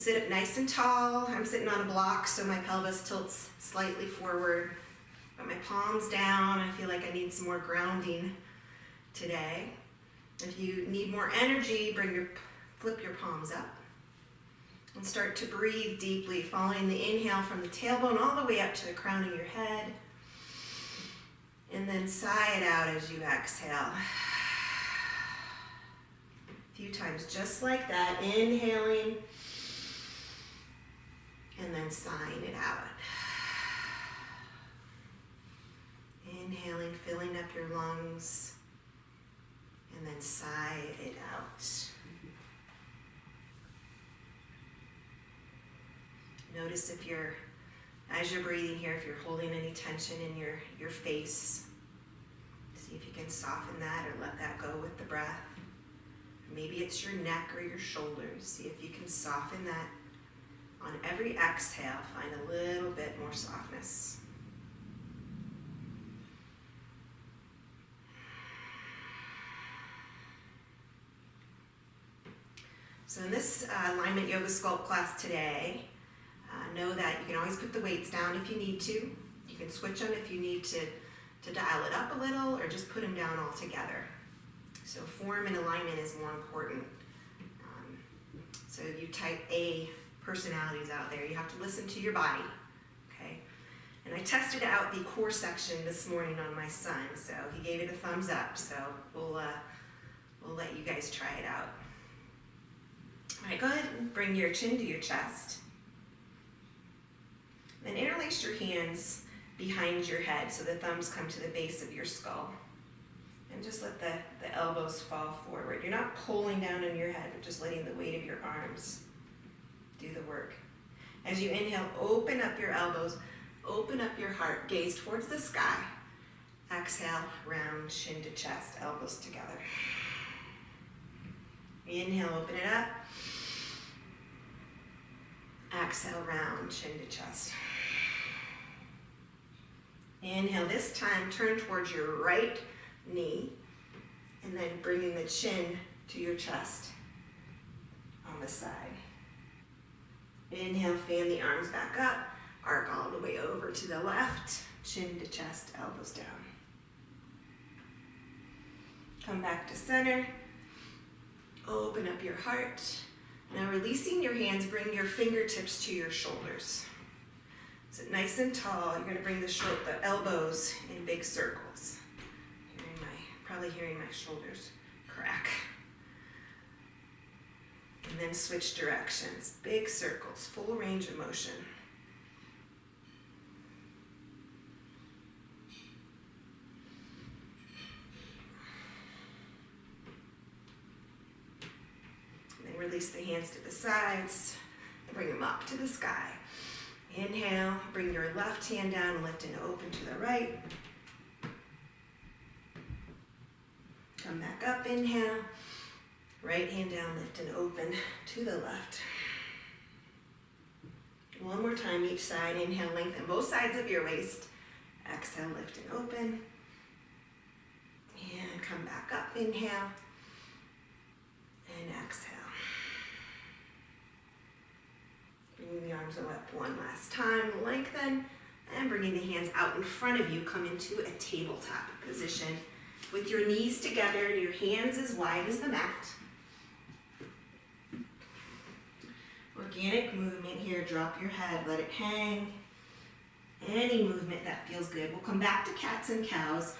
Sit up nice and tall. I'm sitting on a block, so my pelvis tilts slightly forward. Got my palms down. I feel like I need some more grounding today. If you need more energy, flip your palms up. And start to breathe deeply, following the inhale from the tailbone all the way up to the crown of your head. And then sigh it out as you exhale. A few times just like that, inhaling and then sighing it out. Inhaling, filling up your lungs, and then sigh it out. Notice as you're breathing here, if you're holding any tension in your face. See if you can soften that or let that go with the breath. Maybe it's your neck or your shoulders. See if you can soften that. On every exhale, find a little bit more softness. So in this Alignment Yoga Sculpt class today, know that you can always put the weights down if you need to. You can switch them if you need to dial it up a little, or just put them down altogether. So form and alignment is more important. So you type A personalities out there, you have to listen to your body, okay? And I tested out the core section this morning on my son, so he gave it a thumbs up, so we'll let you guys try it out. All right, go ahead and bring your chin to your chest. Then interlace your hands behind your head so the thumbs come to the base of your skull. And just let the elbows fall forward. You're not pulling down on your head, but just letting the weight of your arms do the work. As you inhale, open up your elbows, open up your heart, gaze towards the sky. Exhale, round, chin to chest, elbows together. Inhale, open it up. Exhale, round, chin to chest. Inhale, this time turn towards your right knee, and then bringing the chin to your chest on the side. Inhale, fan the arms back up, arc all the way over to the left, chin to chest, elbows down. Come back to center, open up your heart. Now releasing your hands, bring your fingertips to your shoulders. Sit nice and tall. You're going to bring the elbows in big circles. Probably hearing my shoulders crack. And then switch directions. Big circles, full range of motion. And then release the hands to the sides and bring them up to the sky. Inhale, bring your left hand down, lift and open to the right. Come back up, inhale. Right hand down, lift and open to the left. One more time each side. Inhale, lengthen both sides of your waist. Exhale, lift and open. And come back up, inhale. And exhale. Bringing the arms up one last time, lengthen. And bringing the hands out in front of you, come into a tabletop position. With your knees together and your hands as wide as the mat. Organic movement here, drop your head, let it hang. Any movement that feels good. We'll come back to cats and cows.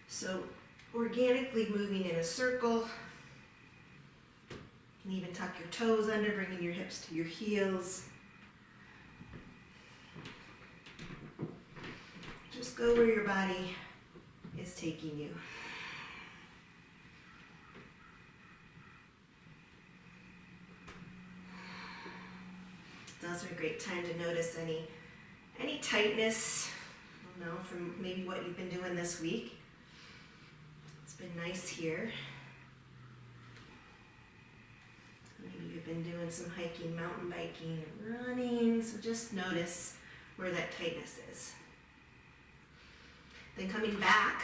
So organically moving in a circle. You can even tuck your toes under, bringing your hips to your heels. Just go where your body is taking you. It's also a great time to notice any tightness, I don't know, from maybe what you've been doing this week. It's been nice here. Maybe you've been doing some hiking, mountain biking, running, so just notice where that tightness is. Then coming back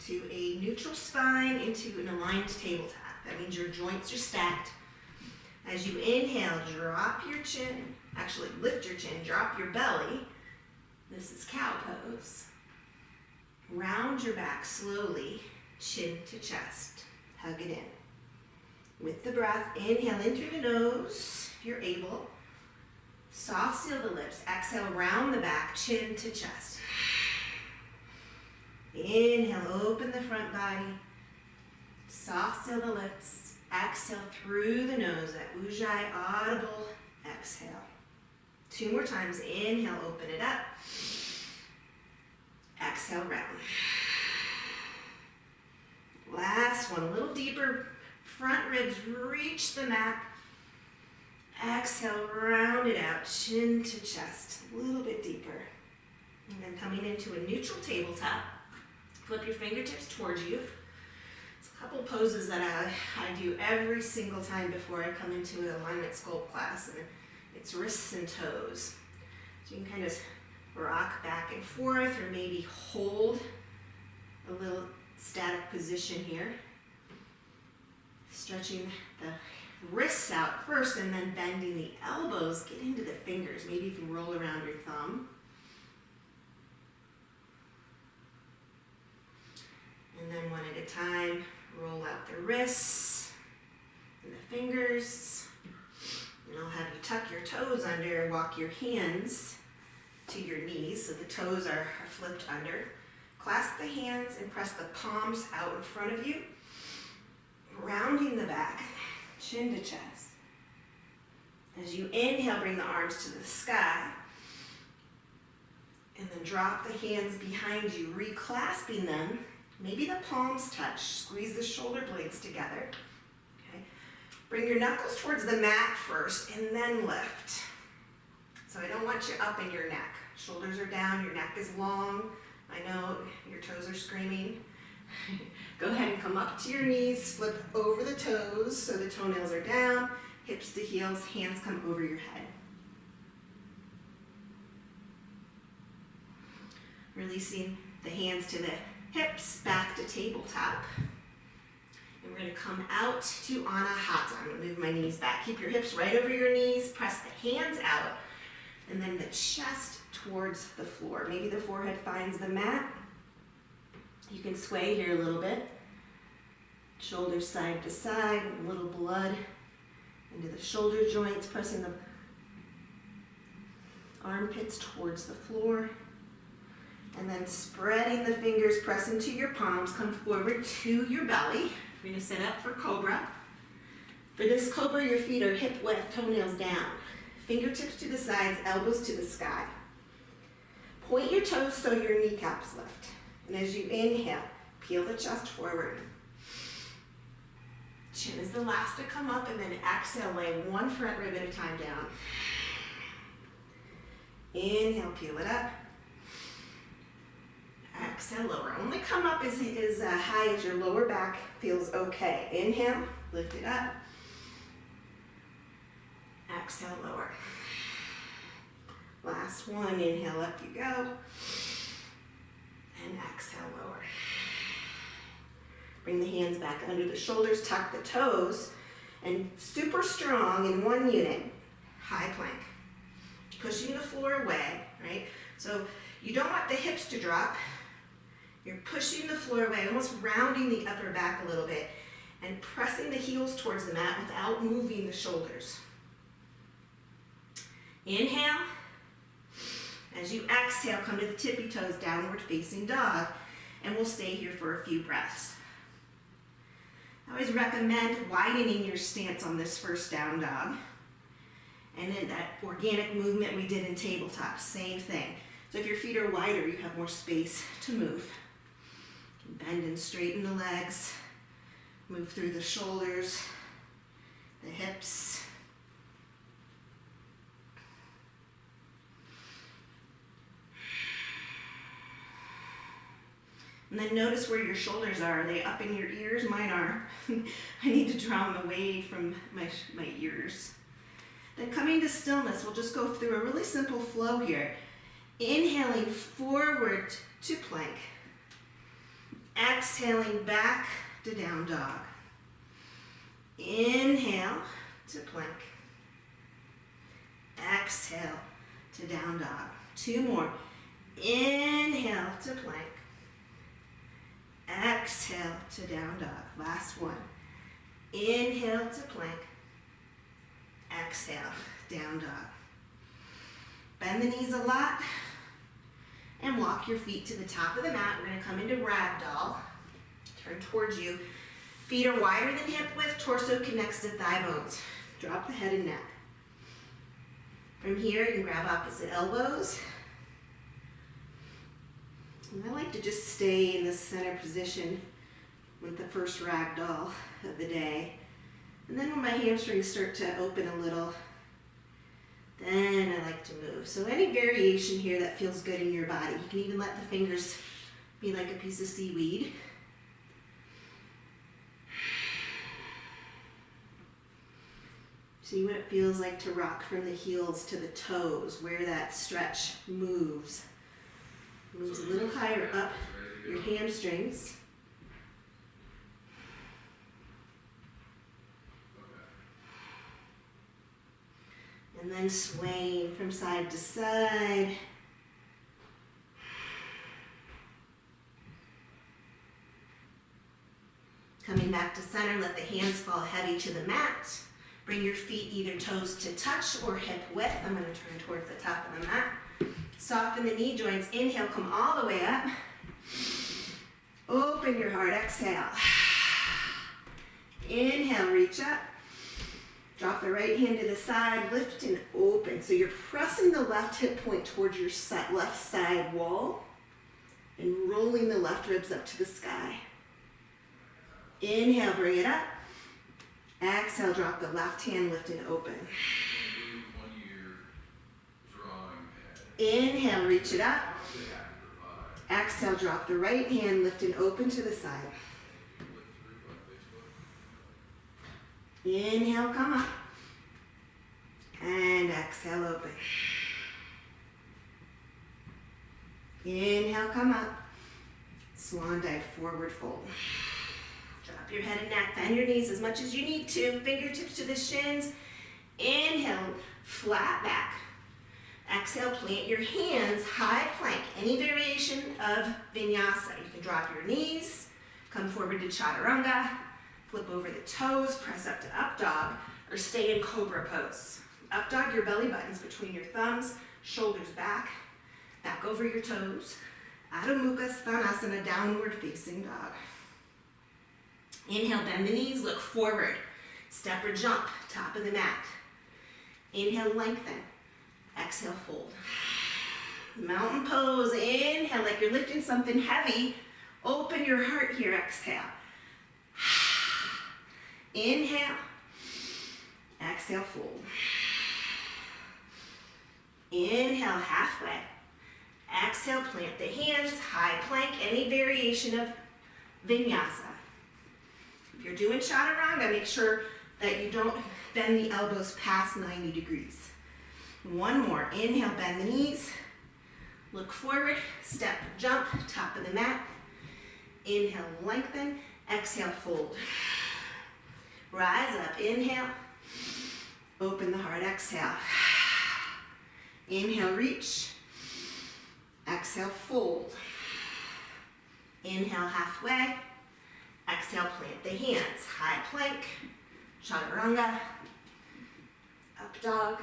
to a neutral spine into an aligned tabletop. That means your joints are stacked. As you inhale, drop your chin. Actually, lift your chin, drop your belly. This is cow pose. Round your back slowly, chin to chest. Hug it in. With the breath, inhale in through the nose, if you're able. Soft seal the lips. Exhale, round the back, chin to chest. Inhale, open the front body. Soft seal the lips. Exhale through the nose, that Ujjayi audible exhale. 2 more times. Inhale, open it up. Exhale, round. Last one, a little deeper. Front ribs reach the mat. Exhale, round it out, chin to chest, a little bit deeper. And then coming into a neutral tabletop. Flip your fingertips towards you. It's a couple poses that I do every single time before I come into an alignment sculpt class, and it's wrists and toes. So you can kind of rock back and forth, or maybe hold a little static position here. Stretching the wrists out first and then bending the elbows, get into the fingers. Maybe you can roll around your thumb. And then one at a time, roll out the wrists and the fingers. And I'll have you tuck your toes under and walk your hands to your knees so the toes are flipped under. Clasp the hands and press the palms out in front of you. Rounding the back, chin to chest. As you inhale, bring the arms to the sky. And then drop the hands behind you, reclasping them. Maybe the palms touch. Squeeze the shoulder blades together. Okay. Bring your knuckles towards the mat first and then lift. So I don't want you up in your neck. Shoulders are down, your neck is long. I know your toes are screaming. Go ahead and come up to your knees, flip over the toes so the toenails are down, hips to heels, hands come over your head. Releasing the hands to the hips, back to tabletop. And we're going to come out to Anahata. I'm going to move my knees back. Keep your hips right over your knees, press the hands out, and then the chest towards the floor. Maybe the forehead finds the mat. You can sway here a little bit. Shoulders side to side, a little blood into the shoulder joints, pressing the armpits towards the floor. And then spreading the fingers, press into your palms, come forward to your belly. We're going to set up for Cobra. For this Cobra, your feet are hip width, toenails down. Fingertips to the sides, elbows to the sky. Point your toes so your kneecaps lift. And as you inhale, peel the chest forward. Chin is the last to come up, and then exhale, lay one front rib at a time down. Inhale, peel it up. Exhale, lower. Only come up as high as your lower back feels okay. Inhale, lift it up. Exhale, lower. Last one, inhale, up you go. And exhale, lower. Bring the hands back under the shoulders, tuck the toes, and super strong in one unit, high plank. Pushing the floor away, right? So you don't want the hips to drop. You're pushing the floor away, almost rounding the upper back a little bit, and pressing the heels towards the mat without moving the shoulders. Inhale. As you exhale, come to the tippy toes, downward facing dog, and we'll stay here for a few breaths. I always recommend widening your stance on this first down dog. And then that organic movement we did in tabletop, same thing. So if your feet are wider, you have more space to move. You can bend and straighten the legs, move through the shoulders, the hips. And then notice where your shoulders are. Are they up in your ears? Mine are. I need to draw them away from my ears. Then coming to stillness, we'll just go through a really simple flow here. Inhaling forward to plank. Exhaling back to down dog. Inhale to plank. Exhale to down dog. 2 more. Inhale to plank. Exhale to down dog. Last one. Inhale to plank. Exhale, down dog. Bend the knees a lot and walk your feet to the top of the mat. We're gonna come into ragdoll. Turn towards you. Feet are wider than hip width, torso connects to thigh bones. Drop the head and neck. From here, you can grab opposite elbows. And I like to just stay in the center position with the first ragdoll of the day. And then when my hamstrings start to open a little, then I like to move. So any variation here that feels good in your body. You can even let the fingers be like a piece of seaweed. See what it feels like to rock from the heels to the toes, where that stretch moves. Moves a little higher up your hamstrings. And then swaying from side to side. Coming back to center, let the hands fall heavy to the mat. Bring your feet either toes to touch or hip width. I'm going to turn towards the top of the mat. Soften the knee joints. Inhale, come all the way up. Open your heart, exhale. Inhale, reach up. Drop the right hand to the side, lift and open. So you're pressing the left hip point towards your left side wall and rolling the left ribs up to the sky. Inhale, bring it up. Exhale, drop the left hand, lift and open. Inhale, reach it up. Exhale, drop the right hand, lift and open to the side. Inhale, come up. And exhale, open. Inhale, come up. Swan dive, forward fold. Drop your head and neck, bend your knees as much as you need to. Fingertips to the shins. Inhale, flat back. Exhale, plant your hands, high plank. Any variation of Vinyasa. You can drop your knees, come forward to Chaturanga, flip over the toes, press up to up dog, or stay in cobra pose. Up dog, your belly button's between your thumbs, shoulders back over your toes. Adho Mukha Svanasana, downward facing dog. Inhale, bend the knees, look forward. Step or jump, top of the mat. Inhale, lengthen. Exhale, fold. Mountain pose, inhale like you're lifting something heavy. Open your heart here, exhale. Inhale. Exhale, fold. Inhale, halfway. Exhale, plant the hands, high plank, any variation of Vinyasa. If you're doing Chaturanga, make sure that you don't bend the elbows past 90 degrees. One more. Inhale, bend the knees. Look forward, step, jump, top of the mat. Inhale, lengthen. Exhale, fold. Rise up, inhale. Open the heart, exhale. Inhale, reach. Exhale, fold. Inhale, halfway. Exhale, plant the hands. High plank, Chaturanga, up dog,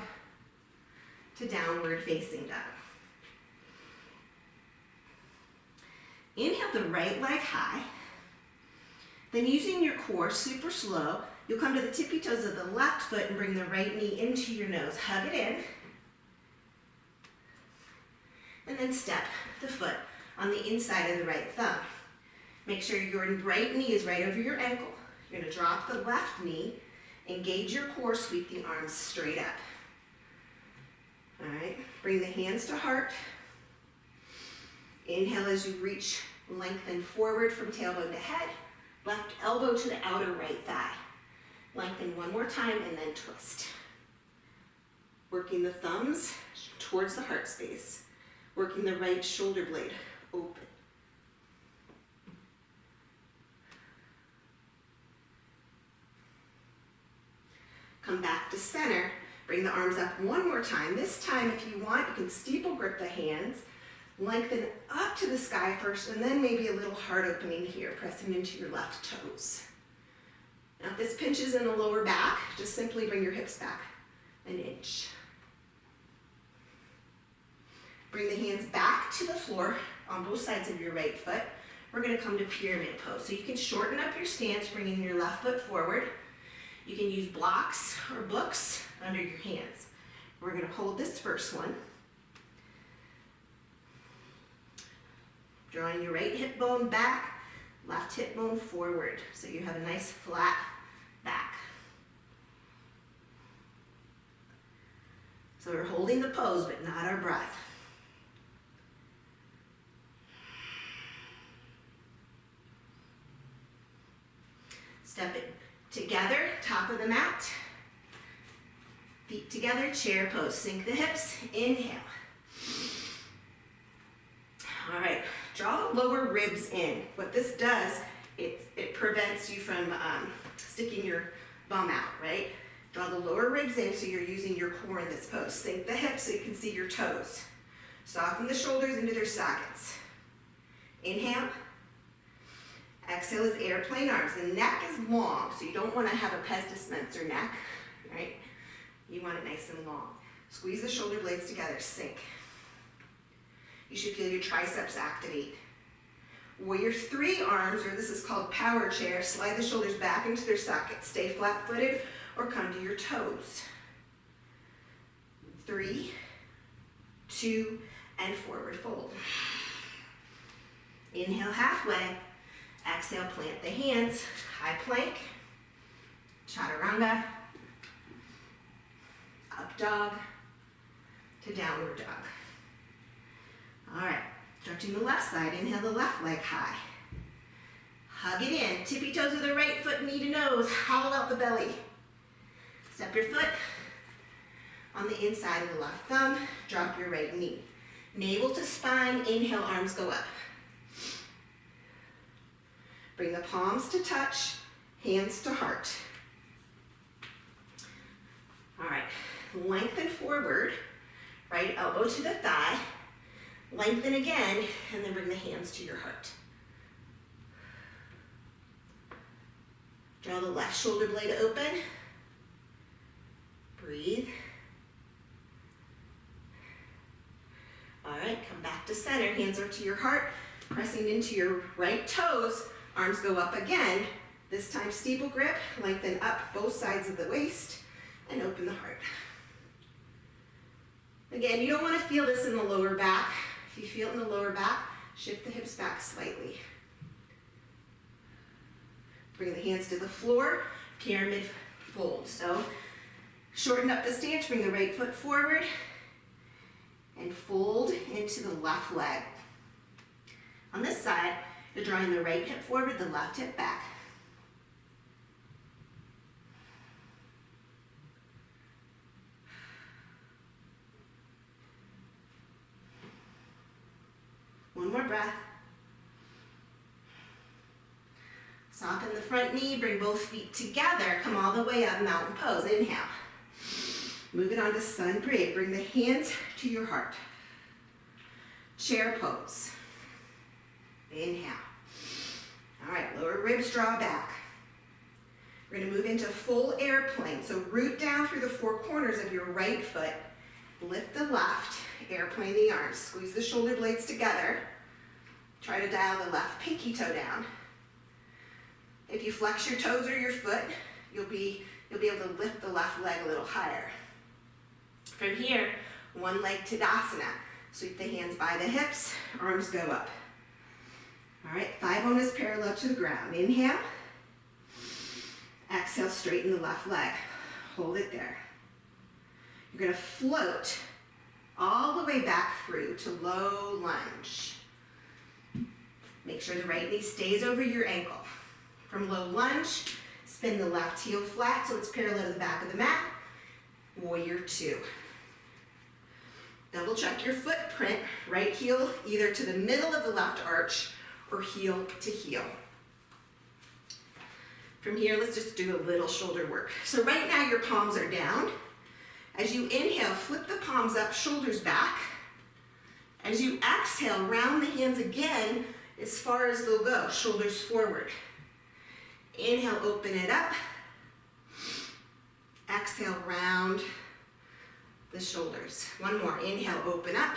to downward facing dog. Inhale the right leg high. Then using your core super slow, you'll come to the tippy toes of the left foot and bring the right knee into your nose. Hug it in. And then step the foot on the inside of the right thumb. Make sure your right knee is right over your ankle. You're going to drop the left knee, engage your core, sweep the arms straight up. All right, bring the hands to heart. Inhale as you reach, lengthen forward from tailbone to head. Left elbow to the outer right thigh. Lengthen one more time and then twist. Working the thumbs towards the heart space. Working the right shoulder blade open. Come back to center. Bring the arms up one more time. This time, if you want, you can steeple grip the hands. Lengthen up to the sky first, and then maybe a little heart opening here, pressing into your left toes. Now, if this pinches in the lower back, just simply bring your hips back an inch. Bring the hands back to the floor on both sides of your right foot. We're going to come to pyramid pose. So you can shorten up your stance, bringing your left foot forward. You can use blocks or books under your hands. We're going to hold this first one. Drawing your right hip bone back, left hip bone forward. So you have a nice flat back. So we're holding the pose, but not our breath. Step it together, top of the mat. Feet together, chair pose. Sink the hips, inhale. All right, draw the lower ribs in. What this does, it prevents you from sticking your bum out, right? Draw the lower ribs in so you're using your core in this pose. Sink the hips so you can see your toes. Soften the shoulders into their sockets. Inhale. Exhale is airplane arms. The neck is long, so you don't want to have a pes dispenser neck, right? You want it nice and long. Squeeze the shoulder blades together, sink. You should feel your triceps activate. Warrior three arms, or this is called power chair, slide the shoulders back into their sockets. Stay flat-footed or come to your toes. 3, 2, and forward fold. Inhale halfway. Exhale, plant the hands. High plank. Chaturanga. Up dog to downward dog. All right, stretching the left side. Inhale the left leg high. Hug it in. Tippy toes of the right foot, knee to nose. Hollow out the belly. Step your foot on the inside of the left thumb. Drop your right knee. Navel to spine. Inhale, arms go up. Bring the palms to touch, hands to heart. All right, lengthen forward, right elbow to the thigh. Lengthen again, and then bring the hands to your heart. Draw the left shoulder blade open. Breathe. All right, come back to center. Hands are to your heart, pressing into your right toes. Arms go up again. This time steeple grip. Lengthen up both sides of the waist and open the heart. Again, you don't want to feel this in the lower back. If you feel it in the lower back, shift the hips back slightly. Bring the hands to the floor, pyramid fold. So shorten up the stance, bring the right foot forward and fold into the left leg. On this side, you're drawing the right hip forward, the left hip back. One more breath. Soften the front knee, bring both feet together, come all the way up, mountain pose. Inhale. Move it on to sun breathe. Bring the hands to your heart. Chair pose. Inhale. All right, lower ribs draw back. We're going to move into full airplane. So root down through the four corners of your right foot. Lift the left, airplane the arms. Squeeze the shoulder blades together. Try to dial the left pinky toe down. If you flex your toes or your foot, you'll be able to lift the left leg a little higher. From here, one leg Tadasana. Sweep the hands by the hips, arms go up. All right, thigh bone is parallel to the ground. Inhale. Exhale, straighten the left leg. Hold it there. You're going to float all the way back through to low lunge. Make sure the right knee stays over your ankle. From low lunge, spin the left heel flat so it's parallel to the back of the mat. Warrior two. Double check your footprint. Right heel either to the middle of the left arch or heel to heel. From here, let's just do a little shoulder work. So right now your palms are down. As you inhale, flip the palms up, shoulders back. As you exhale, round the hands again as far as they'll go, shoulders forward. Inhale, open it up. Exhale, round the shoulders. One more, inhale, open up.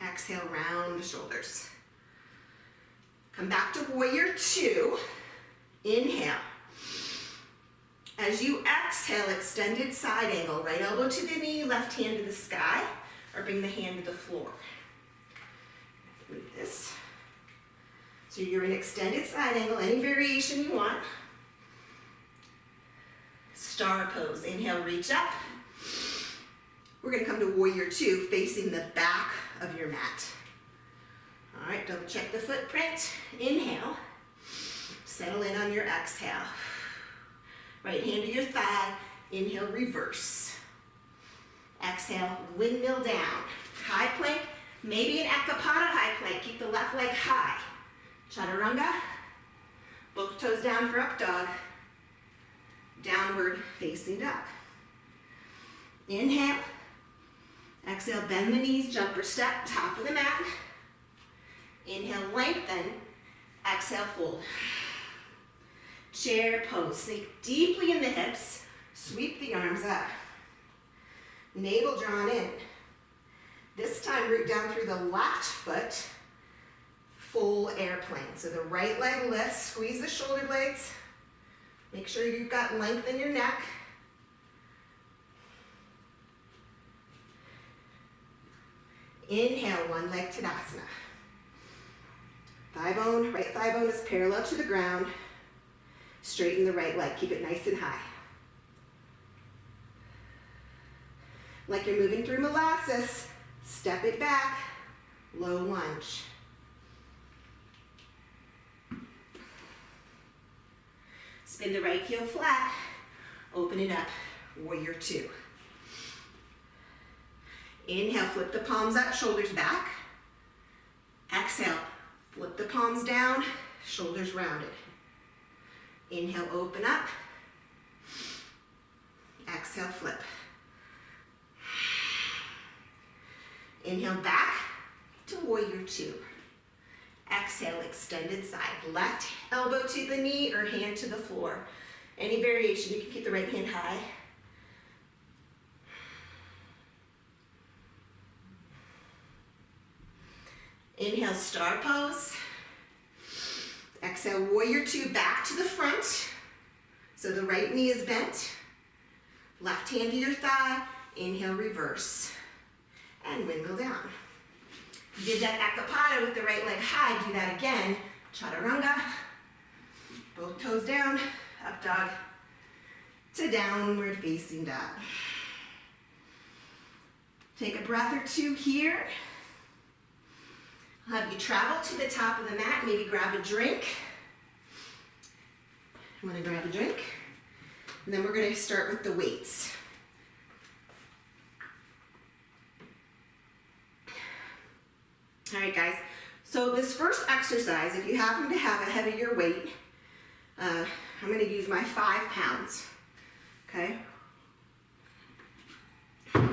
Exhale, round the shoulders. Come back to warrior two. Inhale. As you exhale, extended side angle, right elbow to the knee, left hand to the sky, or bring the hand to the floor. Move this. So you're in extended side angle, any variation you want. Star pose, inhale, reach up. We're gonna come to warrior two, facing the back of your mat. All right, double check the footprint. Inhale, settle in on your exhale. Right hand to your thigh, inhale, reverse. Exhale, windmill down. High plank, maybe an Ekapada high plank. Keep the left leg high. Chaturanga, both toes down for up dog. Downward facing dog. Inhale. Exhale, bend the knees, jumper step, top of the mat. Inhale, lengthen. Exhale, fold. Chair pose. Sink deeply in the hips. Sweep the arms up. Navel drawn in. This time, root down through the left foot. Full airplane. So the right leg lifts. Squeeze the shoulder blades. Make sure you've got length in your neck. Inhale, one leg Tadasana. Thigh bone, right thigh bone is parallel to the ground. Straighten the right leg, keep it nice and high. Like you're moving through molasses, step it back, low lunge. Spin the right heel flat, open it up, warrior two. Inhale, flip the palms up, shoulders back. Exhale, flip the palms down, shoulders rounded. Inhale, open up. Exhale, flip. Inhale, back to warrior two. Exhale, extended side. Left elbow to the knee or hand to the floor. Any variation, you can keep the right hand high. Inhale, star pose. Exhale, warrior two, back to the front. So the right knee is bent. Left hand to your thigh. Inhale, reverse. And windmill down. You did that Ekapada with the right leg high. Do that again. Chaturanga. Both toes down. Up dog to downward facing dog. Take a breath or two here. I'll have you travel to the top of the mat, maybe grab a drink. I'm gonna grab a drink. And then we're gonna start with the weights. All right, guys. So this first exercise, if you happen to have a heavier weight, I'm gonna use my 5 pounds, okay? All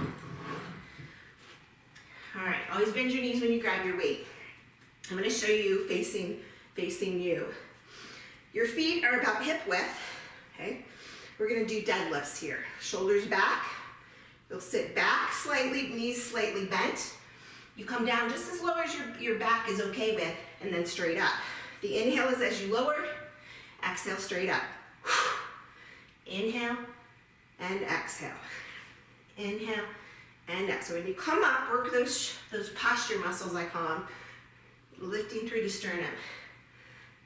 right, always bend your knees when you grab your weight. I'm gonna show you facing you. Your feet are about hip width, okay? We're gonna do deadlifts here. Shoulders back, you'll sit back slightly, knees slightly bent. You come down just as low as your back is okay with, and then straight up. The inhale is as you lower, exhale straight up. Inhale and exhale. Inhale and exhale. When you come up, work those posture muscles I call them, lifting through the sternum.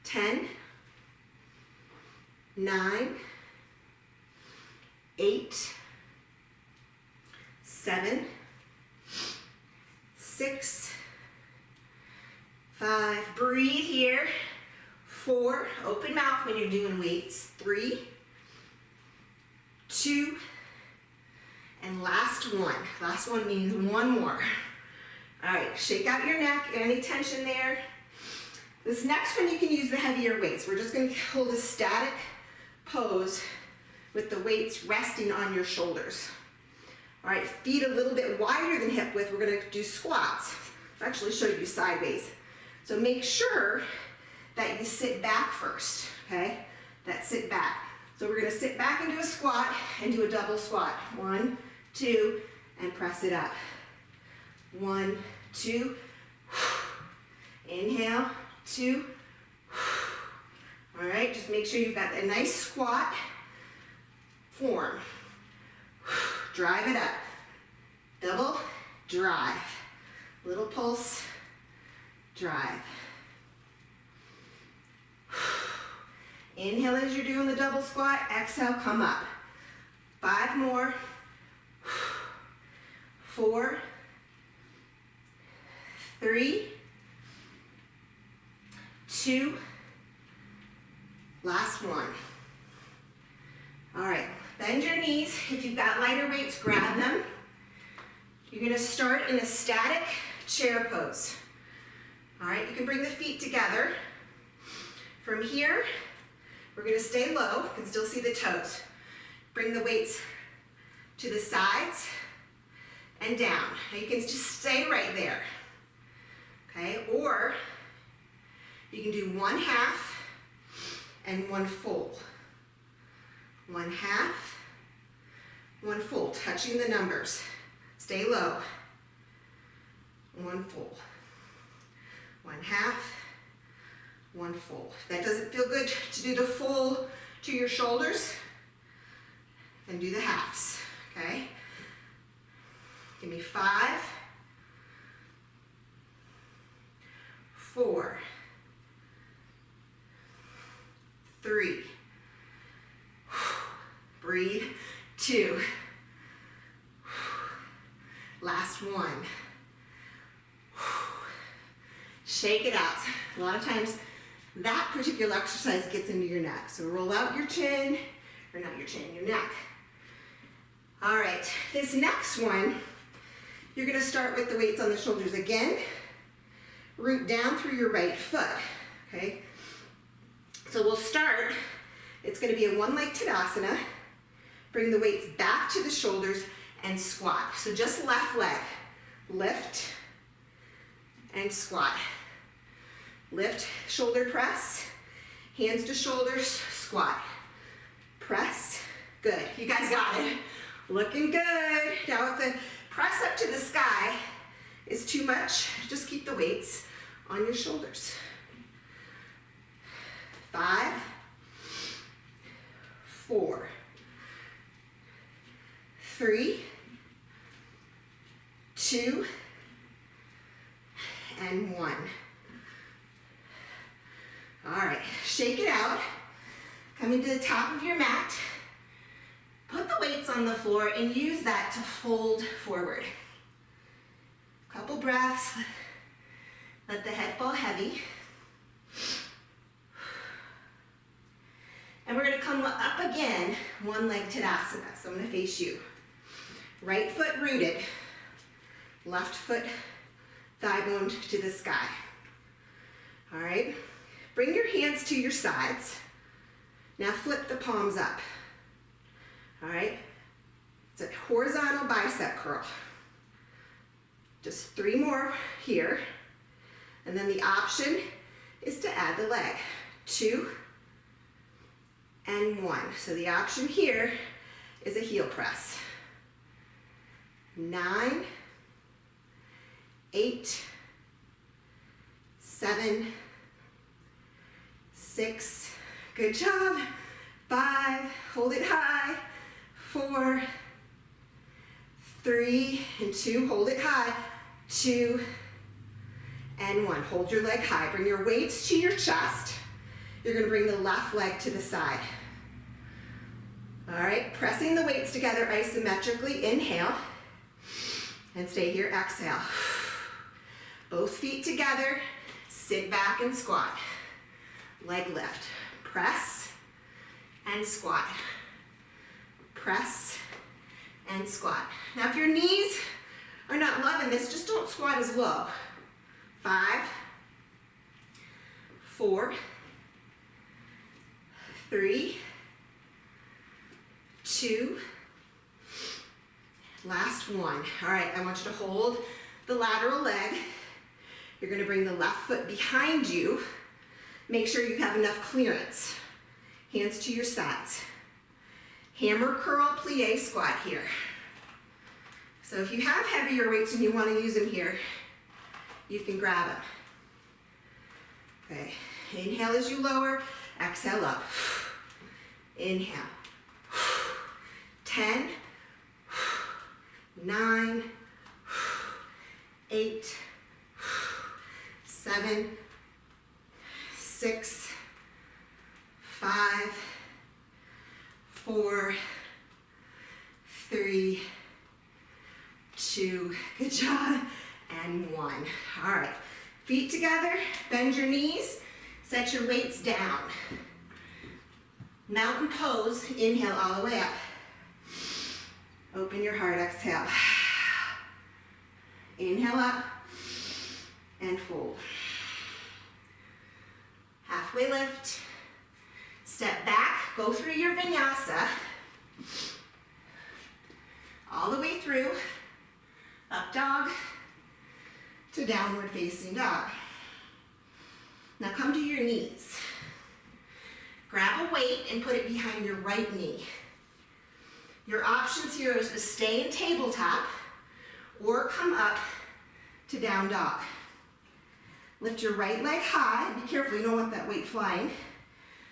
10, 9, 8, 7, 6, 5, breathe here. 4, open mouth when you're doing weights. 3, 2, and last one. Last one means one more. All right, shake out your neck, any tension there. This next one, you can use the heavier weights. We're just going to hold a static pose with the weights resting on your shoulders. All right, feet a little bit wider than hip width. We're going to do squats. I'll actually show you sideways. So make sure that you sit back first, okay? That sit back. So we're going to sit back into a squat and do a double squat. 1, 2, and press it up. 1, 2. Inhale, 2. All right, just make sure you've got a nice squat form. Drive it up. Double, drive. Little pulse, drive. Inhale as you're doing the double squat. Exhale, come up. 5 more. 4, 3, 2, last one. All right, bend your knees. If you've got lighter weights, grab them. You're gonna start in a static chair pose. All right, you can bring the feet together. From here, we're gonna stay low. You can still see the toes. Bring the weights to the sides and down. Now you can just stay right there, okay? Or you can do 1/2 and 1 full. 1/2, 1 full, touching the numbers. Stay low. 1 full. 1/2, 1 full. If that doesn't feel good to do the full to your shoulders, then do the halves, okay? Give me 5, 4, 3, breathe, 2, last one. Shake it out. A lot of times that particular exercise gets into your neck. So roll out your chin, or not your chin, your neck. All right, this next one, you're gonna start with the weights on the shoulders again. Root down through your right foot, okay? So we'll start, it's gonna be a 1-leg Tadasana. Bring the weights back to the shoulders and squat. So just left leg, lift and squat. Lift, shoulder press, hands to shoulders, squat. Press, good. You guys got it. Looking good. Now if the press up to the sky is too much, just keep the weights on your shoulders. 5, 4, 3, 2, and 1. All right, shake it out. Coming to the top of your mat. Put the weights on the floor and use that to fold forward. Couple breaths. Let the head fall heavy. And we're gonna come up again, 1-leg Tadasana. So I'm gonna face you. Right foot rooted, left foot thigh bone to the sky. All right, bring your hands to your sides. Now flip the palms up. All right, it's a horizontal bicep curl. Just 3 more here. And then the option is to add the leg. 2 and 1. So the option here is a heel press. 9, 8, 7, 6, good job. 5, hold it high. 4, 3, and 2, hold it high. 2, and 1. Hold your leg high. Bring your weights to your chest. You're gonna bring the left leg to the side. All right, pressing the weights together isometrically. Inhale, and stay here, exhale. Both feet together, sit back and squat. Leg lift, press and squat. Press and squat. Now if your knees are not loving this, just don't squat as low. 5, 4, 3, 2, last one. All right, I want you to hold the lateral leg. You're gonna bring the left foot behind you. Make sure you have enough clearance. Hands to your sides. Hammer curl plie squat here. So if you have heavier weights and you want to use them here, you can grab them. Okay, inhale as you lower, exhale up. Inhale. 10, 9, 8, 7, 6, 5, 4, 3, 2, good job, and 1. All right, feet together, bend your knees, set your weights down. Mountain pose, inhale all the way up. Open your heart, exhale. Inhale up and fold. Halfway lift. Step back, go through your vinyasa. All the way through. Up dog to downward facing dog. Now come to your knees. Grab a weight and put it behind your right knee. Your options here is to stay in tabletop or come up to down dog. Lift your right leg high. Be careful, you don't want that weight flying.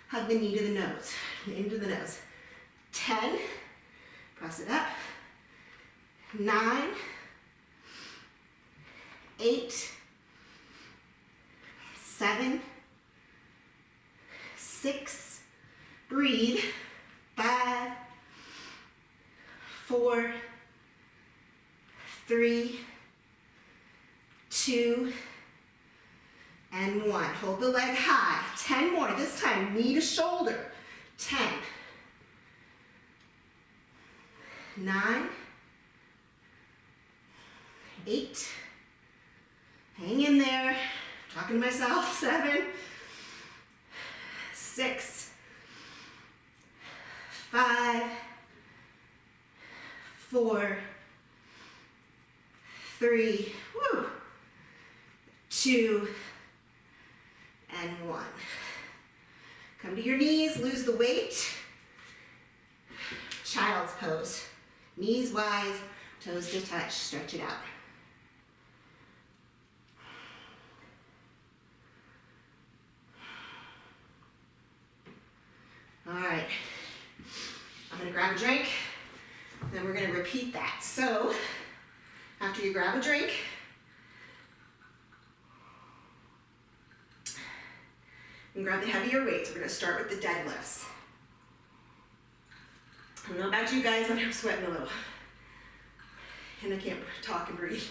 Hug the knee to the nose, into the nose. 10, press it up. 9, 8, 7, 6, breathe. 5, 4, 3, 2, and 1. Hold the leg high. 10 more. This time, knee to shoulder. 10, 9, 8, hang in there. Talking to myself. 7, 6, 5, 4, 3, 2, and 1. Come to your knees, lose the weight. Child's pose. Knees wide, toes to touch, stretch it out. All right, I'm gonna grab a drink, then we're gonna repeat that. So, after you grab a drink, and grab the heavier weights. We're gonna start with the deadlifts. I don't know about you guys, but I'm sweating a little. And I can't talk and breathe.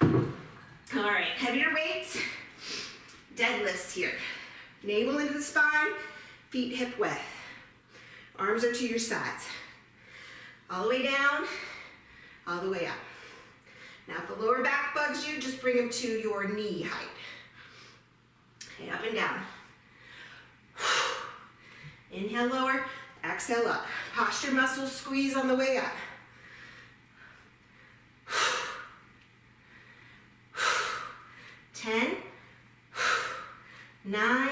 All right, heavier weights, deadlifts here. Navel into the spine, feet hip width. Arms are to your sides. All the way down, all the way up. Now if the lower back bugs you, just bring them to your knee height. Okay, up and down. Inhale, lower, exhale up. Posture muscles squeeze on the way up. 10, 9,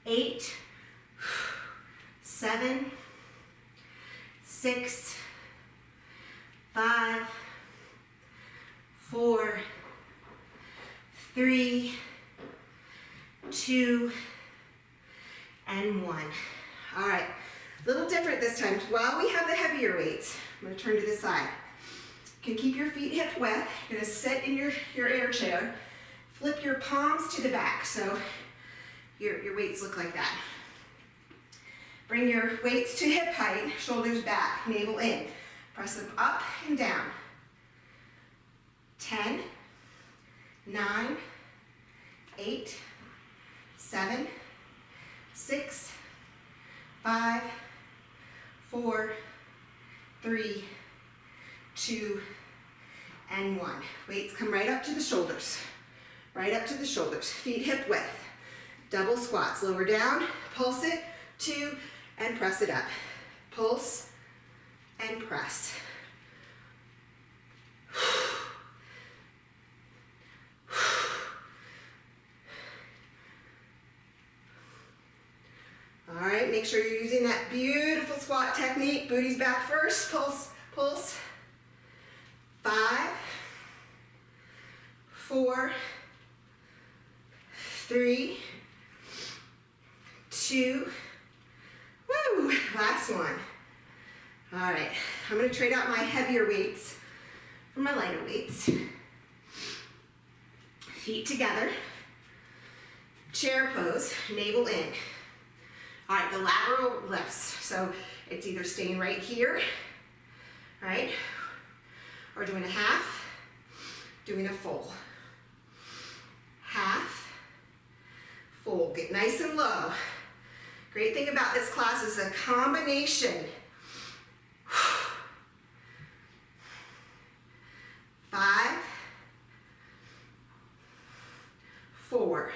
8, 7, 6, 5, 4, 3, 2, and 1. All right, a little different this time. While we have the heavier weights, I'm gonna turn to this side. You can keep your feet hip width. You're gonna sit in your air chair. Flip your palms to the back, so your weights look like that. Bring your weights to hip height, shoulders back, navel in. Press them up and down. 10, 9, 8, 7, 6, 5, 4, 3, 2, and 1. Weights come right up to the shoulders. right up to the shoulders, feet hip width. Double squats, lower down, pulse it, 2, and press it up. Pulse and press. All right, make sure you're using that beautiful squat technique. Booty's back first, pulse, pulse. 5, 4, 3, 2, woo, last one. All right, I'm gonna trade out my heavier weights for my lighter weights. Feet together, chair pose, navel in. All right, the lateral lifts. So it's either staying right here, right? Or doing a half, doing a full. Half, full. Get nice and low. Great thing about this class is a combination. 5, 4.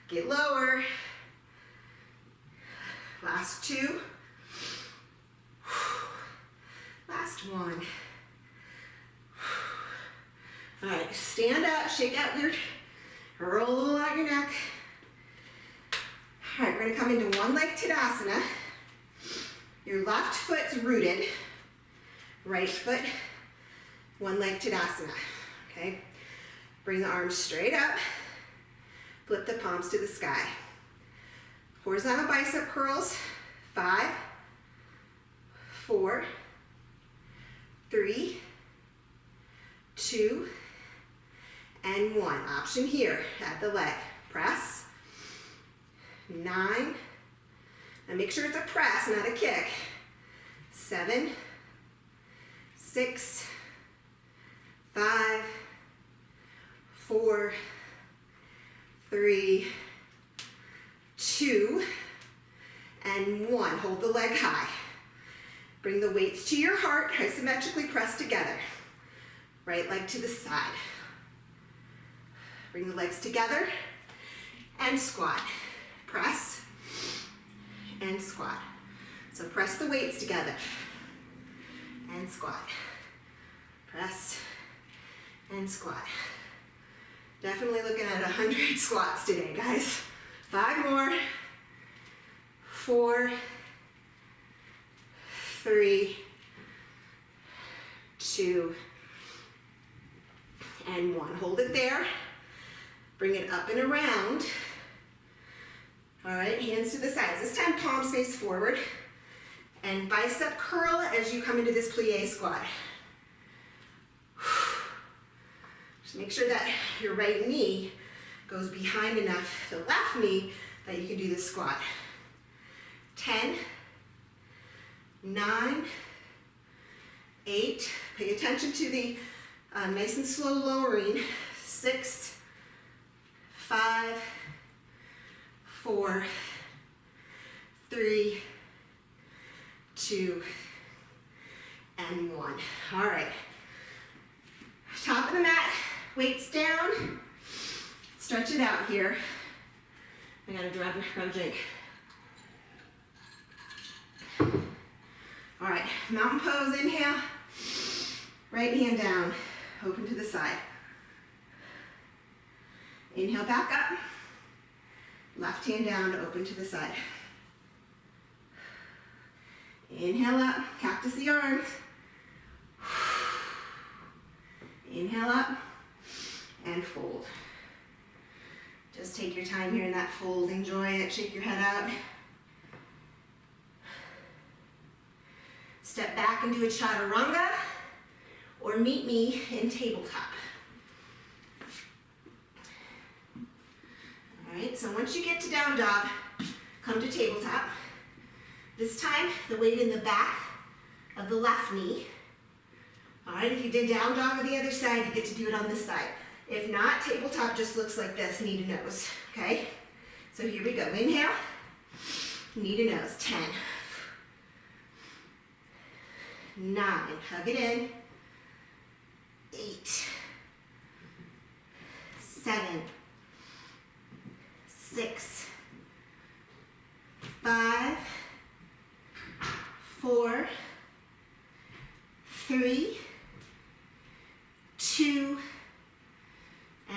Get lower. Last 2. Last 1. All right, stand up, shake out your, roll out your neck. All right, we're gonna come into one leg Tadasana. Your left foot's rooted, right foot, one leg Tadasana, okay? Bring the arms straight up, flip the palms to the sky. Horizontal bicep curls, 5, 4, 3, 2, and 1. Option here at the leg. Press. 9. And make sure it's a press, not a kick. 7, 6, 5, 4, 3, 2, and 1. Hold the leg high. Bring the weights to your heart, isometrically pressed together. Right leg to the side. Bring the legs together and squat. Press and squat. So press the weights together and squat. Press and squat. Definitely looking at 100 squats today, guys. 5 more. 4, 3, 2, and 1. Hold it there. Bring it up and around. All right, hands to the sides. This time palms face forward. And bicep curl as you come into this plie squat. Just make sure that your right knee goes behind enough the left knee that you can do this squat. 10, 9, 8. Pay attention to the nice and slow lowering. 6, 5, 4, 3, 2, and 1. All right. Top of the mat, weights down. Stretch it out here. I gotta grab a drink. All right, mountain pose, inhale. Right hand down, open to the side. Inhale back up. Left hand down, open to the side. Inhale up, cactus the arms. Inhale up and fold. Just take your time here in that fold. Enjoy it. Shake your head out. Step back and do a chaturanga, or meet me in tabletop. All right, so once you get to down dog, come to tabletop. This time, the weight in the back of the left knee. All right, if you did down dog on the other side, you get to do it on this side. If not, tabletop just looks like this, knee to nose, okay? So here we go. Inhale, knee to nose. 10, 9, hug it in. 8, 7, 6, 5, 4, 3, 2,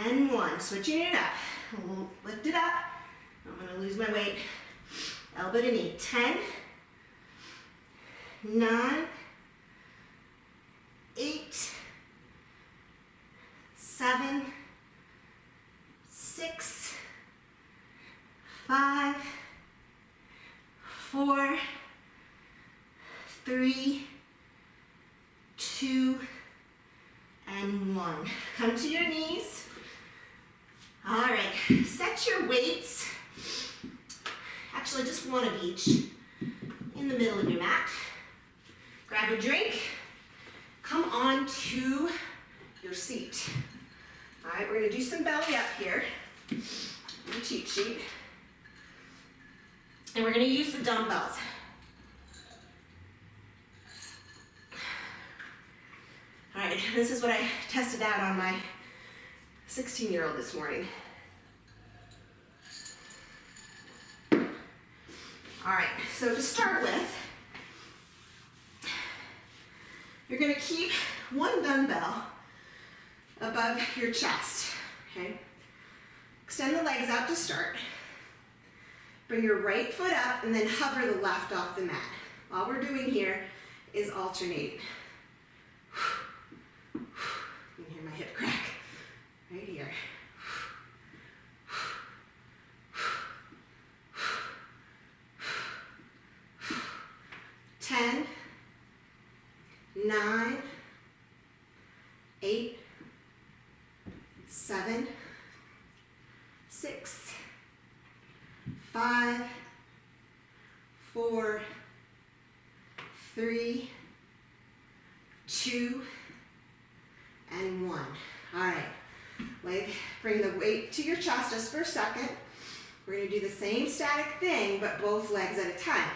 and 1. Switching it up. We'll lift it up. I'm going to lose my weight. Elbow to knee. 10, 9, 8, 7, 6, 5, 4, 3, 2, and 1. Come to your knees. All right, set your weights. Actually, just one of each in the middle of your mat. Grab a drink. Come on to your seat. All right, we're going to do some belly up here. Your cheat sheet. And we're going to use the dumbbells. All right, this is what I tested out on my 16-year-old this morning. All right, so to start with, you're going to keep one dumbbell above your chest, okay? Extend the legs out to start. Bring your right foot up and then hover the left off the mat. All we're doing here is alternate. You can hear my hip crack right here. 10, 9, 8, 7, 6, 5, 4, 3, 2, and 1. All right, bring the weight to your chest just for a second. We're going to do the same static thing, but both legs at a time.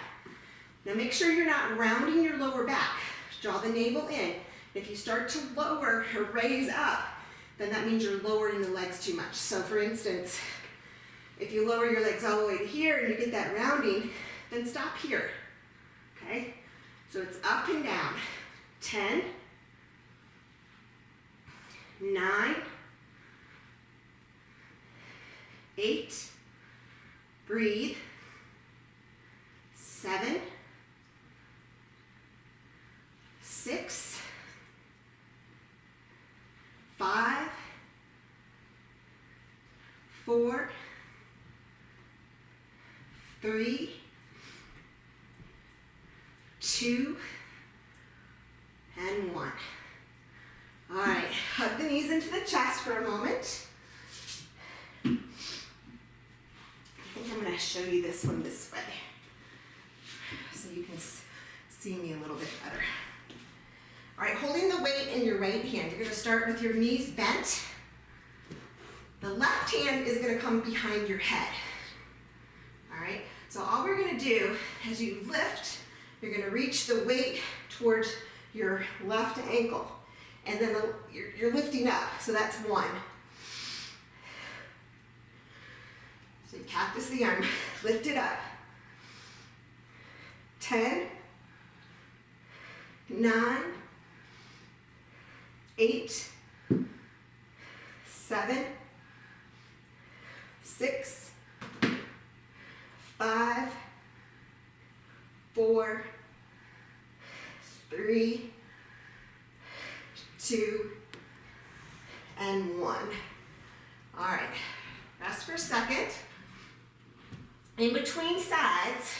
Now make sure you're not rounding your lower back. Draw the navel in. If you start to lower or raise up, then that means you're lowering the legs too much. So for instance, if you lower your legs all the way to here and you get that rounding, then stop here, okay? So it's up and down. 10, 9, 8, breathe, 7, 6, 5, 4, 3, 2, and 1. All right, hug the knees into the chest for a moment. I think I'm going to show you this one this way so you can see me a little bit better. All right, holding the weight in your right hand, you're going to start with your knees bent. The left hand is going to come behind your head. All right, so all we're going to do as you lift, you're going to reach the weight towards your left ankle. And then you're lifting up, so that's 1. So you cactus the arm, lift it up. 10, 9, 8, 7, 6, 5, 4, 3, 2, and 1. All right, rest for a second. In between sides,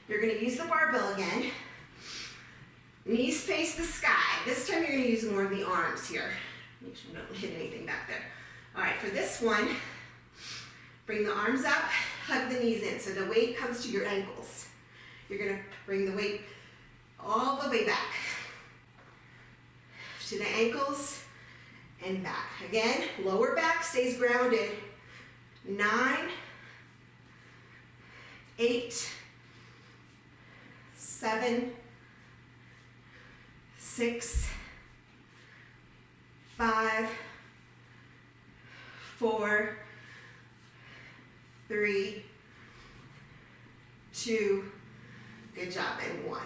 you're going to use the barbell again. Knees face the sky. This time you're going to use more of the arms here. Make sure you don't hit anything back there. All right, for this one, bring the arms up, hug the knees in so the weight comes to your ankles. You're going to bring the weight all the way back to the ankles and back. Again, lower back stays grounded. 9, 8, 7, 6, 5, 4, 3, 2, good job, and 1.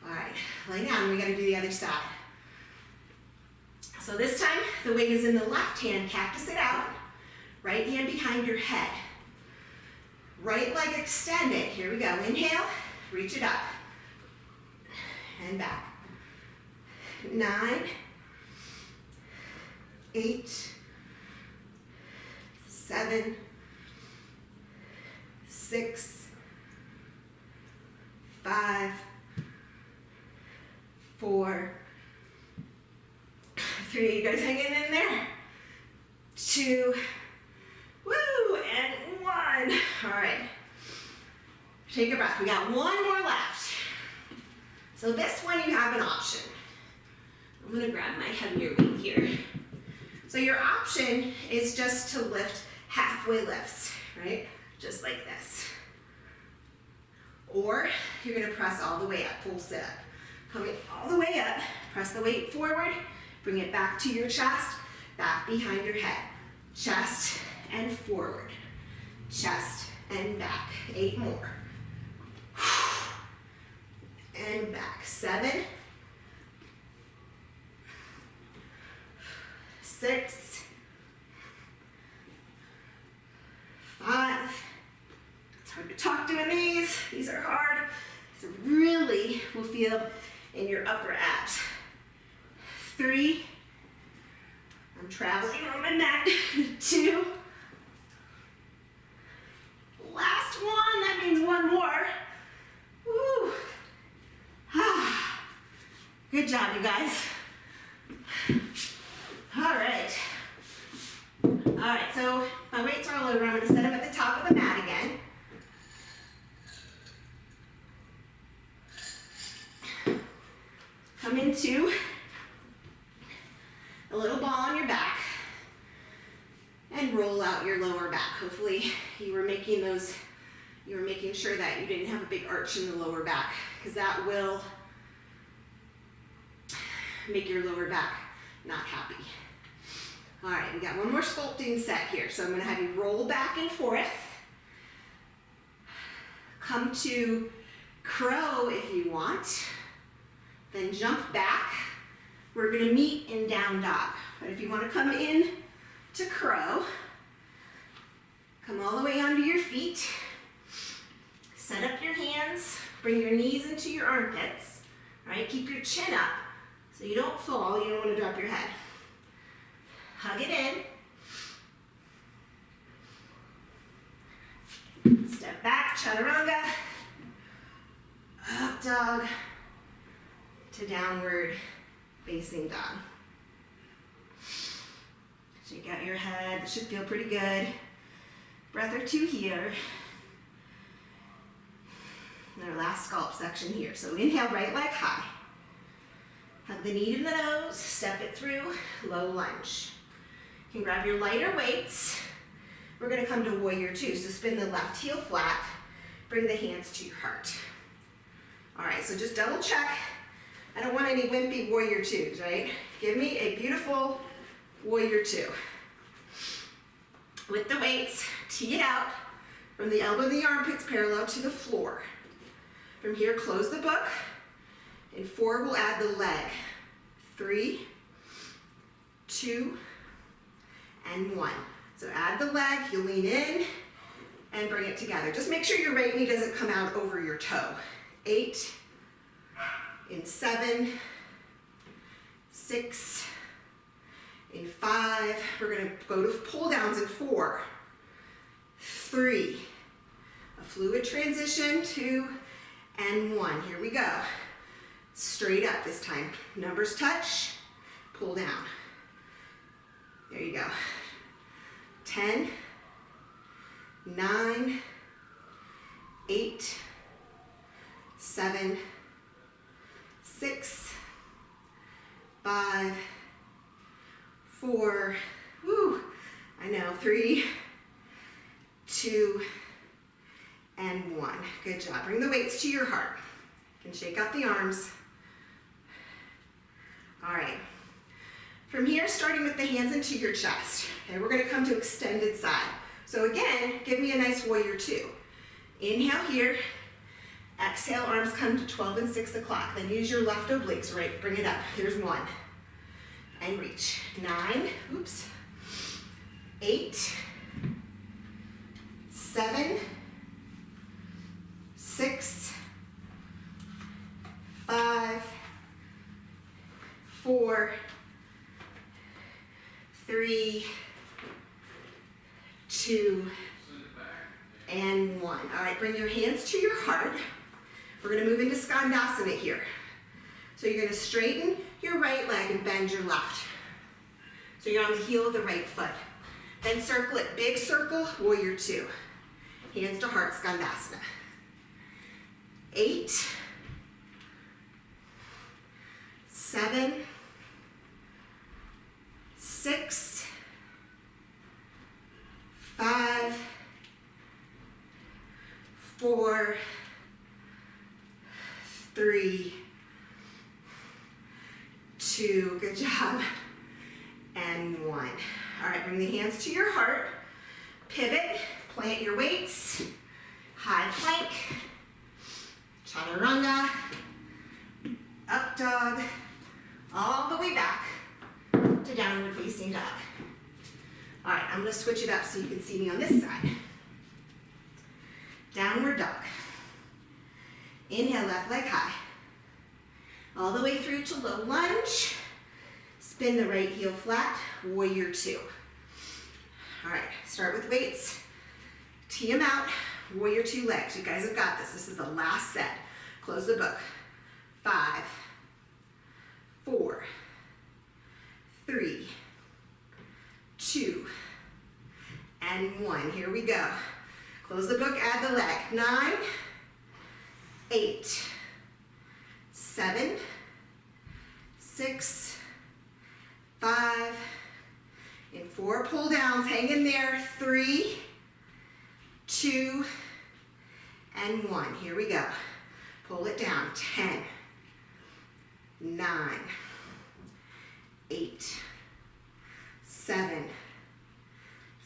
All right, lay down, we gotta do the other side. So this time, the weight is in the left hand, cactus it out, right hand behind your head. Right leg extended, here we go, inhale, reach it up, and back. 9, 8, 7, 6, 5, 4, 3, you guys hanging in there? 2, woo, and 1. All right, take a breath. We got one more left. So this one you have an option. I'm gonna grab my heavier weight here. So your option is just to lift halfway lifts, right? Just like this. Or you're gonna press all the way up, full sit up. Coming all the way up, press the weight forward, bring it back to your chest, back behind your head. Chest and forward. Chest and back. 8 more. And back. 7, 6, 5. It's hard to talk doing these. These are hard. So really will feel in your upper abs. 3. I'm traveling on my neck. 2. Last one. That means one more. Woo. Ah. Good job, you guys. All right. All right, so my weights are all over. I'm going to set them at the top of the mat again. Come into a little ball on your back and roll out your lower back. Hopefully you were making sure that you didn't have a big arch in the lower back, because that will make your lower back not happy. All right, we got one more sculpting set here. So I'm gonna have you roll back and forth. Come to crow if you want. Then jump back. We're gonna meet in down dog. But if you wanna come in to crow, come all the way onto your feet. Set up your hands. Bring your knees into your armpits. All right, keep your chin up so you don't fall. You don't wanna drop your head. Hug it in. Step back, chaturanga. Up dog to downward facing dog. Shake out your head. It should feel pretty good. Breath or two here. And our last sculpt section here. So inhale, right leg high. Hug the knee to the nose. Step it through. Low lunge. You can grab your lighter weights. We're going to come to warrior two. So spin the left heel flat. Bring the hands to your heart. All right, so just double check. I don't want any wimpy warrior twos, right? Give me a beautiful warrior two. With the weights, tee it out from the elbow of the armpits parallel to the floor. From here, close the book. In 4, we'll add the leg. 3, 2, and 1. So add the leg, you lean in, and bring it together. Just make sure your right knee doesn't come out over your toe. 8, in 7, 6, in 5, we're gonna go to pull downs in 4, 3, a fluid transition, 2, and 1. Here we go. Straight up this time. Numbers touch, pull down. There you go. 10, 9, 8, 7, 6, 5, 4, woo, I know, 3, 2, and 1. Good job. Bring the weights to your heart. You can shake out the arms. All right. From here, starting with the hands into your chest. Okay, we're gonna come to extended side. So again, give me a nice warrior two. Inhale here. Exhale, arms come to 12 and 6 o'clock. Then use your left obliques, right? Bring it up. Here's 1. And reach. 9, oops. 8, 7, 6, 5, 4, 3, 2, and 1. All right, bring your hands to your heart. We're gonna move into Skandasana here. So you're gonna straighten your right leg and bend your left. So you're on the heel of the right foot. Then circle it, big circle, warrior two. Hands to heart, Skandasana. 8, 7, 6, 5, 4, 3, 2, good job, and 1. All right, bring the hands to your heart, pivot, plant your weights, high plank, chaturanga, up dog, all the way back to downward facing dog. All right, I'm gonna switch it up so you can see me on this side. Downward dog. Inhale, left leg high. All the way through to low lunge. Spin the right heel flat, warrior two. All right, start with weights. Tee them out, warrior two legs. You guys have got this. This is the last set. Close the book. 5, 4, 3, 2, and 1. Here we go. Close the book, add the leg. 9, 8, 7, 6, 5, and 4 pull downs. Hang in there. 3, 2, and 1. Here we go. Pull it down. 10, 9, 8, 7,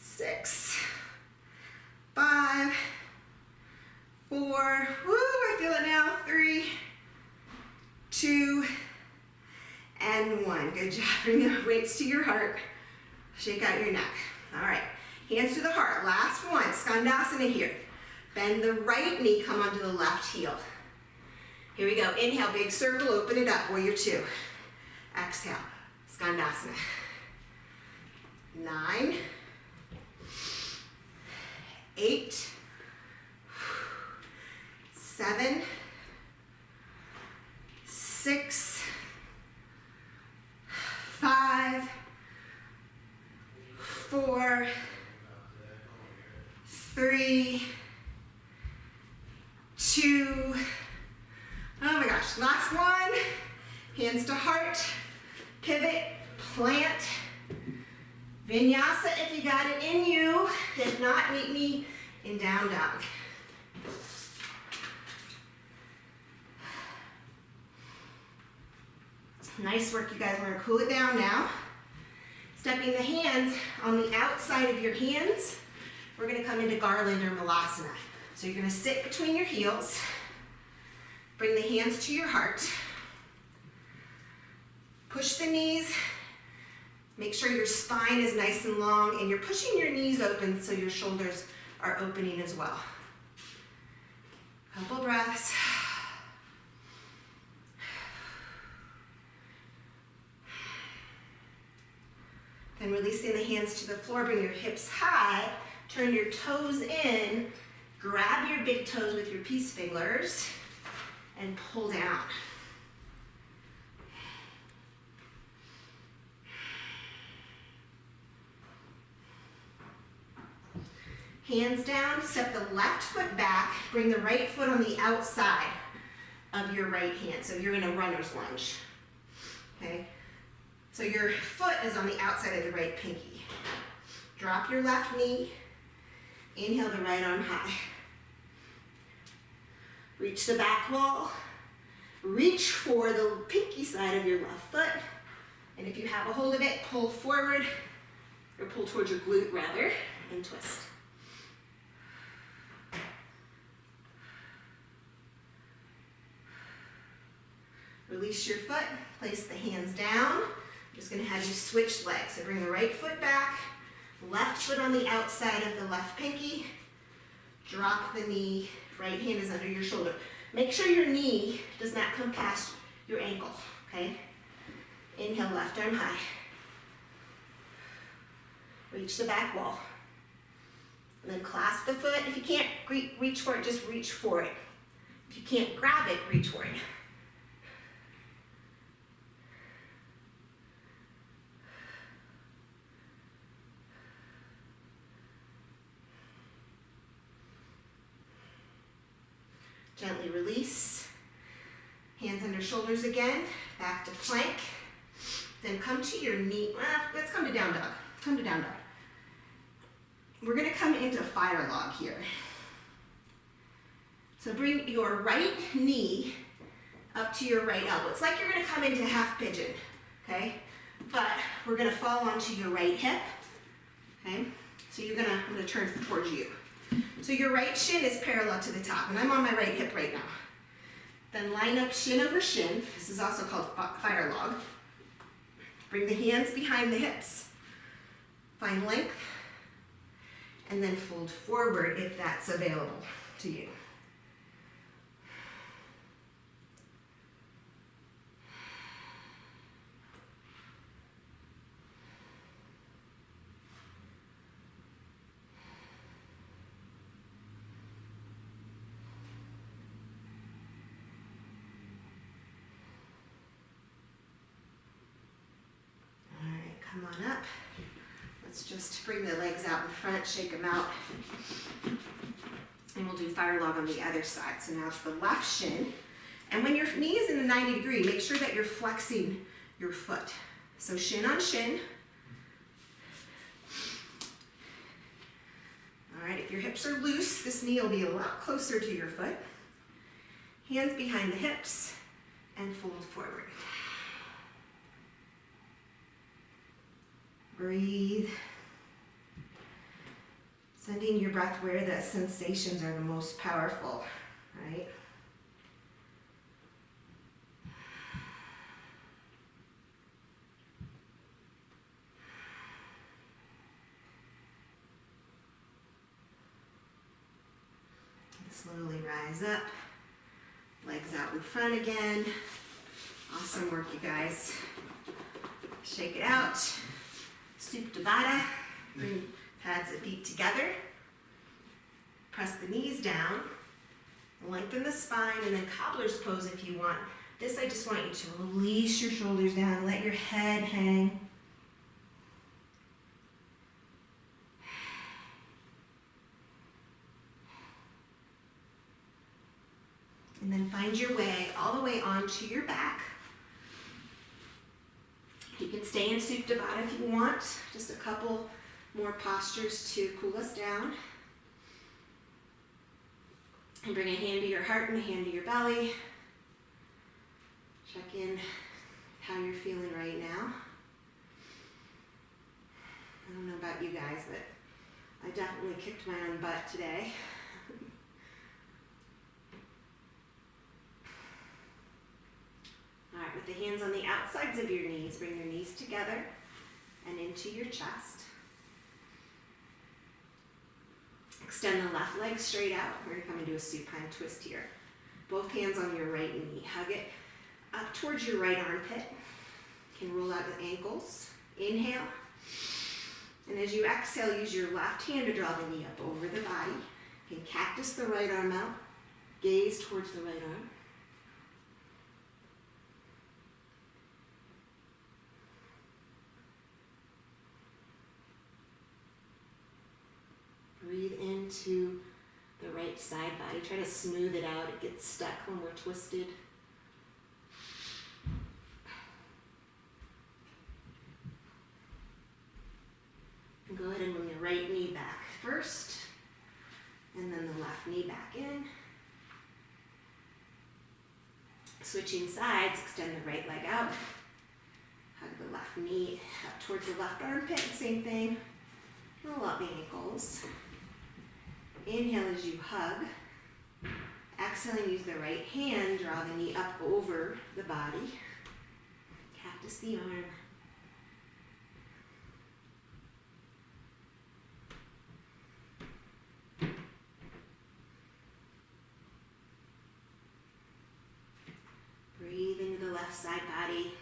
6, 5, 4, woo, I feel it now, 3, 2, and 1. Good job. Bring the weights to your heart. Shake out your neck. All right, hands to the heart. Last one, Skandasana here. Bend the right knee, come onto the left heel. Here we go. Inhale, big circle, open it up, warrior two. Exhale, Skandasana. 9, 8, 7, 6, 5, 4, 3, 2, oh my gosh, last one. Hands to heart, pivot, plant. Vinyasa if you got it in you. If not, meet me in down dog. Nice work, you guys. We're gonna cool it down now. Stepping the hands on the outside of your hands, we're gonna come into garland or malasana. So you're gonna sit between your heels, bring the hands to your heart, push the knees, make sure your spine is nice and long and you're pushing your knees open so your shoulders are opening as well. Couple breaths. Then releasing the hands to the floor, bring your hips high, turn your toes in, grab your big toes with your peace fingers, and pull down. Hands down, step the left foot back, bring the right foot on the outside of your right hand. So you're in a runner's lunge, okay? So your foot is on the outside of the right pinky. Drop your left knee, inhale the right arm high. Reach the back wall, reach for the pinky side of your left foot, And if you have a hold of it, pull forward, or pull towards your glute rather, and twist. Release your foot, place the hands down. I'm just gonna have you switch legs. So bring the right foot back, left foot on the outside of the left pinky, drop the knee, right hand is under your shoulder. Make sure your knee does not come past your ankle, okay? Inhale, left arm high. Reach the back wall. And then clasp the foot. If you can't reach for it, just reach for it. If you can't grab it, reach for it. Gently release. Hands under shoulders again. Back to plank. Then come to your knee. Well, let's come to down dog. Come to down dog. We're going to come into fire log here. So bring your right knee up to your right elbow. It's like you're going to come into half pigeon, okay? But we're going to fall onto your right hip, okay? So I'm going to turn towards you. So your right shin is parallel to the top, and I'm on my right hip right now. Then line up shin over shin. This is also called fire log. Bring the hands behind the hips. Find length. And then fold forward if that's available to you. Come on up. Let's just bring the legs out in front, shake them out. And we'll do fire log on the other side. So now it's the left shin. And when your knee is in the 90 degree, make sure that you're flexing your foot. So shin on shin. All right, if your hips are loose, this knee will be a lot closer to your foot. Hands behind the hips and fold forward. Breathe. Sending your breath where the sensations are the most powerful, right? Slowly rise up. Legs out in front again. Awesome work, you guys. Shake it out. Supta Baddha. Bring pads of feet together. Press the knees down. Lengthen the spine, and then cobbler's pose if you want. This, I just want you to release your shoulders down. Let your head hang. And then find your way all the way onto your back. You can stay in Supta Baddha if you want. Just a couple more postures to cool us down. And bring a hand to your heart and a hand to your belly. Check in how you're feeling right now. I don't know about you guys, but I definitely kicked my own butt today. All right, with the hands on the outsides of your knees, bring your knees together and into your chest. Extend the left leg straight out. We're going to come into a supine twist here. Both hands on your right knee. Hug it up towards your right armpit. You can roll out the ankles. Inhale. And as you exhale, use your left hand to draw the knee up over the body. You can cactus the right arm out. Gaze towards the right arm. Breathe into the right side body. Try to smooth it out. It gets stuck when we're twisted. And go ahead and bring your right knee back first, and then the left knee back in. Switching sides, extend the right leg out. Hug the left knee up towards the left armpit, same thing. Roll up ankles. Inhale as you hug. Exhale, use the right hand, draw the knee up over the body. Cactus the arm. Breathe into the left side body.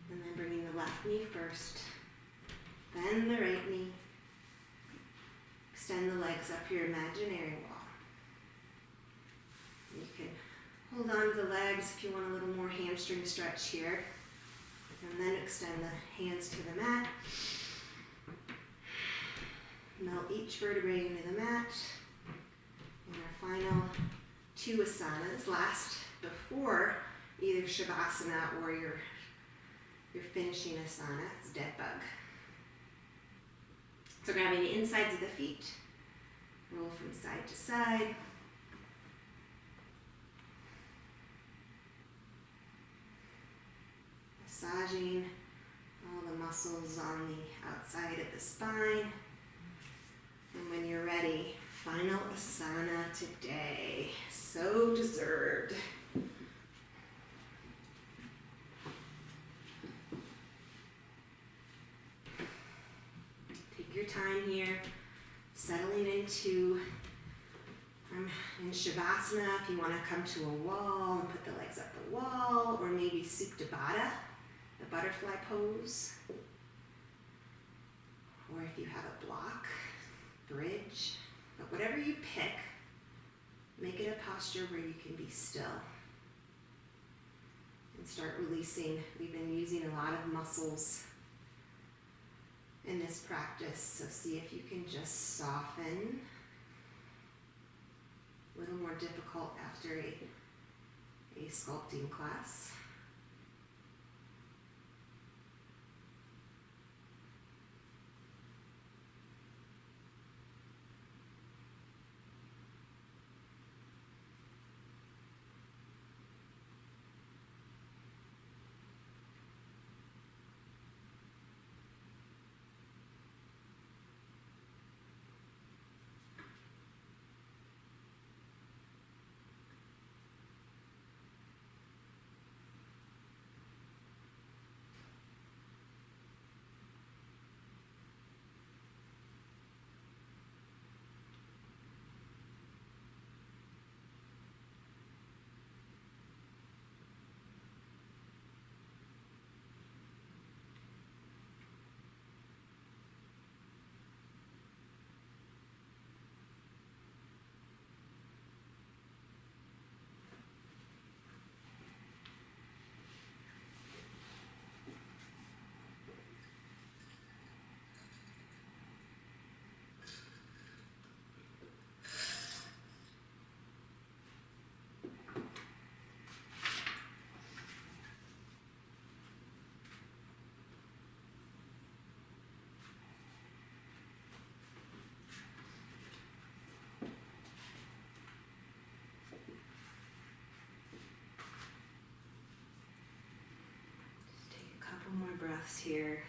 And then bringing the left knee first, then the right knee. Extend the legs up your imaginary wall. You can hold on to the legs if you want a little more hamstring stretch here. And then extend the hands to the mat. Melt each vertebrae into the mat. And our final 2 asanas, last before either Shavasana or your finishing asana. It's dead bug. So grabbing the insides of the feet, roll from side to side. Massaging all the muscles on the outside of the spine. And when you're ready, final asana today. So deserved. Take your time here, settling into in Shavasana. If you want to come to a wall and put the legs up the wall, or maybe Supta Baddha, the butterfly pose, or if you have a block, bridge, but whatever you pick, make it a posture where you can be still and start releasing. We've been using a lot of muscles in this practice, so see if you can just soften. A little more difficult after a sculpting class. More breaths here.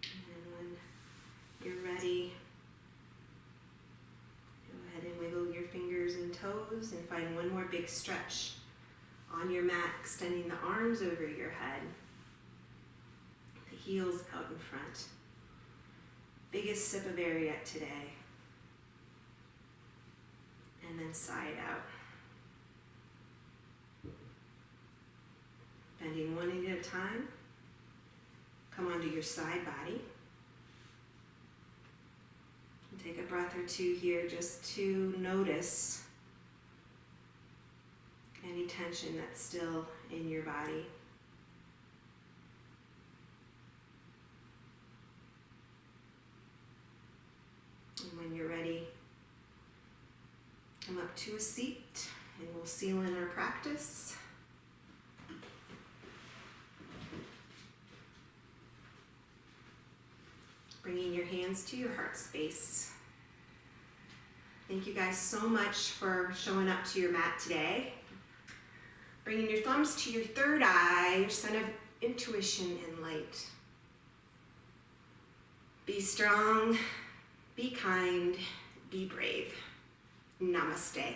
And when you're ready, go ahead and wiggle your fingers and toes and find one more big stretch on your mat, extending the arms over your head, the heels out in front. Biggest sip of air yet today. And then side out. Bending one knee at a time. Come onto your side body. And take a breath or two here just to notice any tension that's still in your body. And when you're ready, come up to a seat and we'll seal in our practice. Bringing your hands to your heart space. Thank you guys so much for showing up to your mat today. Bringing your thumbs to your third eye, your sign of intuition and light. Be strong, be kind, be brave. Namaste.